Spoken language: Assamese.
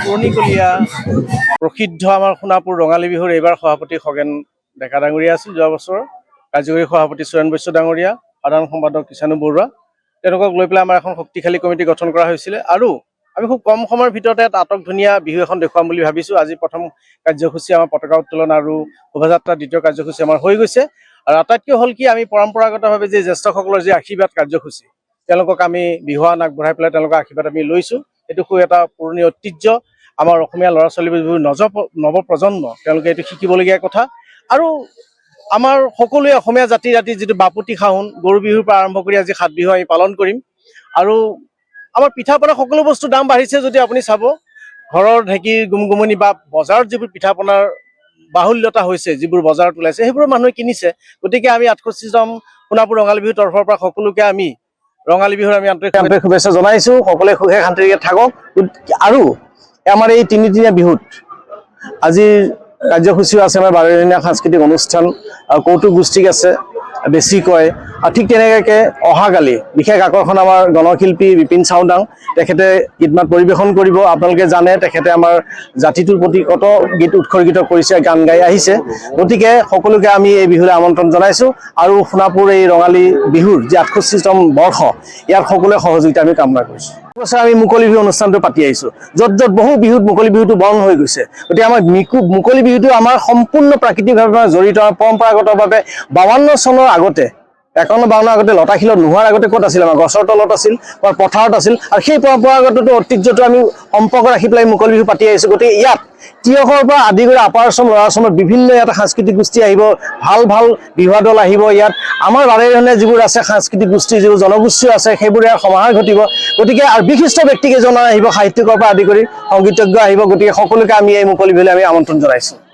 পুৰণিকলীয়া প্ৰসিদ্ধ আমাৰ সোণাপুৰ ৰঙালী বিহুৰ এইবাৰ সভাপতি খগেন ডেকা ডাঙৰীয়া আছিল, যোৱা বছৰ কাৰ্যকৰী সভাপতি চুৰেণ বৈশ্য ডাঙৰীয়া, সাধাৰণ সম্পাদক কিষাণু বৰুৱা, তেওঁলোকক লৈ পেলাই আমাৰ এখন শক্তিশালী কমিটি গঠন কৰা হৈছিলে। আৰু আমি খুব কম সময়ৰ ভিতৰতে এটা আটকধুনীয়া বিহু এখন দেখুৱাম বুলি ভাবিছোঁ। আজি প্ৰথম কাৰ্যসূচী আমাৰ পতাকা উত্তোলন আৰু শোভাযাত্ৰা, দ্বিতীয় কাৰ্যসূচী আমাৰ হৈ গৈছে। আৰু আটাইতকৈ হ'ল কি, আমি পৰম্পৰাগতভাৱে যে জ্যেষ্ঠসকলৰ যি আশীৰ্বাদ কাৰ্যসূচী, তেওঁলোকক আমি বিহুৱান আগবঢ়াই পেলাই তেওঁলোকৰ আশীৰ্বাদ আমি লৈছোঁ। এইটো খুব এটা পুৰণি ঐতিহ্য। আমাৰ অসমীয়া ল'ৰা ছোৱালীবোৰ নৱপ্ৰজন্ম, তেওঁলোকে এইটো শিকিবলগীয়া কথা। আৰু আমাৰ সকলোৱে অসমীয়া জাতিৰ যিটো বাপুতি সাহোন, গৰু বিহুৰ পৰা আৰম্ভ কৰি আজি 7 বিহু আমি পালন কৰিম। আৰু আমাৰ পিঠা পনা সকলো বস্তুৰ দাম বাঢ়িছে যদি আপুনি চাব, ঘৰৰ ঢেঁকীৰ গুমগুমনি বা বজাৰত যিবোৰ পিঠা পনাৰ বাহুল্যতা হৈছে, যিবোৰ বজাৰত ওলাইছে, সেইবোৰ মানুহে কিনিছে। গতিকে আমি 68তম সোণাপুৰ ৰঙালী বিহুৰ তৰফৰ পৰা সকলোকে আমি ৰঙালী বিহুৰ আমি আন্তৰিক শুভেচ্ছা জনাইছোঁ। সকলোৱে সুখে শান্তিৰে থাকক। আৰু আমাৰ এই তিনিদিনীয়া বিহুত আজিৰ কাৰ্যসূচীও আছে, আমাৰ 12দিনীয়া সাংস্কৃতিক অনুষ্ঠান, কৌতুক গোষ্ঠী আছে বেছিকৈ। আৰু ঠিক তেনেকৈ অহাকালি বিশেষ আকৰ্ষণ আমাৰ গণশিল্পী বিপিন চাওডাং, তেখেতে গীত মাত পৰিৱেশন কৰিব। আপোনালোকে জানে তেখেতে আমাৰ জাতিটোৰ প্ৰতি কত গীত উৎসৰ্গিত কৰিছে, গান গাই আহিছে। গতিকে সকলোকে আমি এই বিহুলৈ আমন্ত্ৰণ জনাইছোঁ। আৰু সোণাপুৰ এই ৰঙালী বিহুৰ যি 68তম বৰ্ষ, ইয়াত সকলোৱে সহযোগিতা আমি কামনা কৰিছোঁ। বছৰ আমি মুকলি বিহু অনুষ্ঠানটো পাতি আহিছোঁ, য'ত বহু বিহুত মুকলি বিহুটো বন্ধ হৈ গৈছে। গতিকে আমাৰ মুকলি বিহুটো আমাৰ সম্পূৰ্ণ প্ৰাকৃতিকভাৱে জড়িত। পৰম্পৰাগতভাৱে 52 চনৰ আগতে, 51-52 আগতে লতাশিলত নোহোৱাৰ আগতে ক'ত আছিল? আমাৰ গছৰ তলত আছিল বা পথাৰত আছিল। আৰু সেই পৰম্পৰাগত ঐতিহ্যটো আমি সম্পৰ্ক ৰাখি পেলাই মুকলি বিহু পাতি আহিছোঁ। গতিকে ইয়াত তিয়কৰ পৰা আদি কৰি আপাৰ আচাম, ল'ৱাৰ আচামৰ বিভিন্ন ইয়াত সাংস্কৃতিক গোষ্ঠী আহিব, ভাল ভাল বিহুৱা দল আহিব। ইয়াত আমাৰ বাৰেৰহণীয়া যিবোৰ আছে সাংস্কৃতিক গোষ্ঠী, যিবোৰ জনগোষ্ঠীও আছে, সেইবোৰ ইয়াৰ সমাহাৰ ঘটিব। গতিকে আৰু বিশিষ্ট ব্যক্তিকেইজন আহিব, সাহিত্যিকৰ পৰা আদি কৰি সংগীতজ্ঞ আহিব। গতিকে সকলোকে আমি এই মুকলি বিহুলৈ আমি আমন্ত্ৰণ জনাইছোঁ।